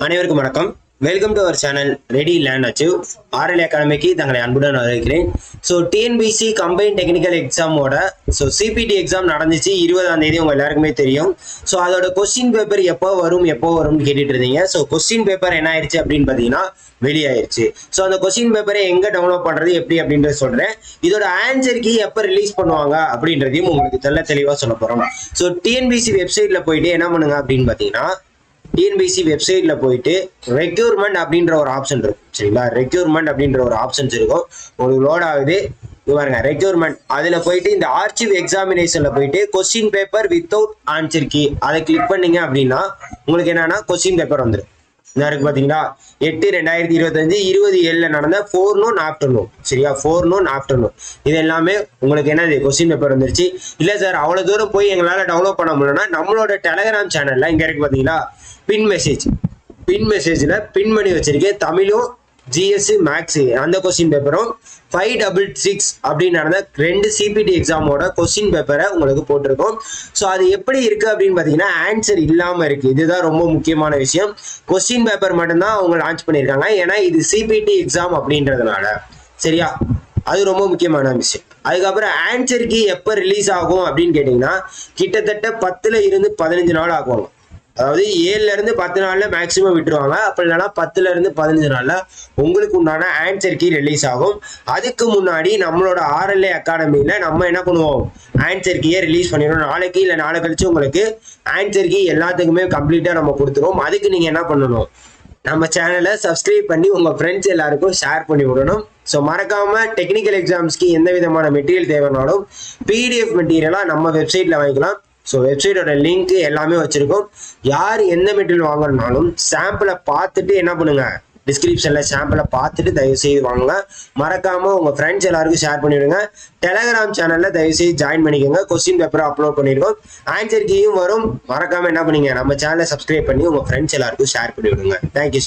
அனைவருக்கும் வணக்கம். Welcome to our channel ready learn achieve. RL அகாடமிக்கு தங்களை அன்புடன் வரவேற்கிறேன். ஸோ டிஎன்பிசி கம்பைன் டெக்னிக்கல் எக்ஸாமோட சிபிடி எக்ஸாம் நடந்துச்சு 20ஆம் தேதி. உங்க எல்லாருக்குமே தெரியும். ஸோ அதோட கொஸ்டின் பேப்பர் எப்போ வரும்னு கேட்டுட்டு இருந்தீங்க. ஸோ கொஸ்டின் பேப்பர் என்ன ஆயிடுச்சு அப்படின்னு பார்த்தீங்கன்னா வெளியாயிருச்சு. ஸோ அந்த கொஸ்டின் பேப்பரை எங்க டவுன்லோட் பண்றது எப்படி அப்படின்றத சொல்றேன். இதோட ஆன்சர் கீ எப்போ ரிலீஸ் பண்ணுவாங்க அப்படின்றதையும் உங்களுக்கு தெளிவாக சொல்ல போறோம். ஸோ டிஎன்பிசி வெப்சைட்ல போயிட்டு என்ன பண்ணுங்க அப்படின்னு பார்த்தீங்கன்னா டிஎன்பிசி வெப்சைட்ல போயிட்டு ரெக்யூர்மெண்ட் அப்படின்ற ஒரு ஆப்ஷன் இருக்கும். சரிங்களா, ரெக்யூர்மெண்ட் அப்படின்ற ஒரு ஆப்ஷன்ஸ் இருக்கும். உங்களுக்கு லோட் ஆகுது பாருங்க. ரெக்யூர்மெண்ட் அதுல போயிட்டு இந்த ஆர்ச்சிவ் எக்ஸாமினேஷன்ல போயிட்டு question paper without answer key அதை கிளிக் பண்ணீங்க அப்படின்னா உங்களுக்கு என்னன்னா கொஸ்டின் பேப்பர் வந்துடும். என்ன இருக்கு பாத்தீங்களா, 8/2025 20/7 நடந்த 4 noon afternoon. சரியா, 4 noon afternoon இது எல்லாமே உங்களுக்கு என்னது கொஸ்டின் பேப்பர் வந்துருச்சு. இல்ல சார் அவ்வளவு தூரம் போய் எங்களால டவுன்லோட் பண்ண முடியலன்னா நம்மளோட டெலகிராம் சேனல்ல இங்க இருக்கு பாத்தீங்களா பின் மெசேஜ்ல பின் பண்ணி வச்சிருக்கேன். தமிழும் ஜிஎஸ் மேக்ஸ் அந்த கொஸ்டின் பேப்பரும் 566 அப்படின்னு நடந்த 2 சிபிடி எக்ஸாமோட கொஸ்டின் பேப்பரை உங்களுக்கு போட்டிருக்கோம். ஸோ அது எப்படி இருக்கு அப்படின்னு பார்த்தீங்கன்னா ஆன்சர் இல்லாமல் இருக்கு. இதுதான் ரொம்ப முக்கியமான விஷயம். கொஸ்டின் பேப்பர் மட்டும்தான் அவங்க லான்ச் பண்ணியிருக்காங்க. ஏன்னா இது சிபிடி எக்ஸாம் அப்படின்றதுனால. சரியா, அது ரொம்ப முக்கியமான விஷயம். அதுக்கப்புறம் ஆன்சர் கீ எப்போ ரிலீஸ் ஆகும் அப்படின்னு கேட்டிங்கன்னா கிட்டத்தட்ட 10 இருந்து 15 நாள் ஆகும். அதாவது 7 இருந்து 10 நாள்ல மேக்சிமம் விட்டுருவாங்க. அப்படி இல்லைன்னா 10 இருந்து 15 நாள்ல உங்களுக்கு உண்டான ஆன்சர் கீ ரிலீஸ் ஆகும். அதுக்கு முன்னாடி நம்மளோட ஆர்எல்ஏ அகாடமியில நம்ம என்ன பண்ணுவோம், ஆன்சர் கீயை ரிலீஸ் பண்ணிடுவோம். நாளைக்கு இல்லை நாளை கழிச்சு உங்களுக்கு ஆன்சர் கீ எல்லாத்துக்குமே கம்ப்ளீட்டா நம்ம கொடுத்துருவோம். அதுக்கு நீங்க என்ன பண்ணணும், நம்ம சேனலை சப்ஸ்கிரைப் பண்ணி உங்க ஃப்ரெண்ட்ஸ் எல்லாருக்கும் ஷேர் பண்ணி விடணும். ஸோ மறக்காம டெக்னிக்கல் எக்ஸாம்ஸ்க்கு எந்த விதமான மெட்டீரியல் தேவைனாலும் பிடிஎஃப் மெட்டீரியலா நம்ம வெப்சைட்ல வாங்கிக்கலாம். ஸோ வெப்சைட்டோட லிங்க் எல்லாமே வச்சிருக்கோம். யார் எந்த மெட்டீரியல் வாங்கணும்னாலும் சாம்பிளை பார்த்துட்டு என்ன பண்ணுங்க, டிஸ்கிரிப்ஷன்ல சாம்பிளை பார்த்துட்டு தயவு செய்து வாங்குங்க. மறக்காம உங்க ஃப்ரெண்ட்ஸ் எல்லாருக்கும் ஷேர் பண்ணிவிடுங்க. டெலகிராம் சேனல்ல தயவு செய்து ஜாயின் பண்ணிக்கோங்க. கொஸ்டின் பேப்பரை அப்லோட் பண்ணிருக்கோம். ஆன்சர் கீயும் வரும். மறக்காம என்ன பண்ணீங்க, நம்ம சேனலை சப்ஸ்கிரைப் பண்ணி உங்க ஃப்ரெண்ட்ஸ் எல்லாருக்கும் ஷேர் பண்ணி விடுங்க. தேங்க்யூ.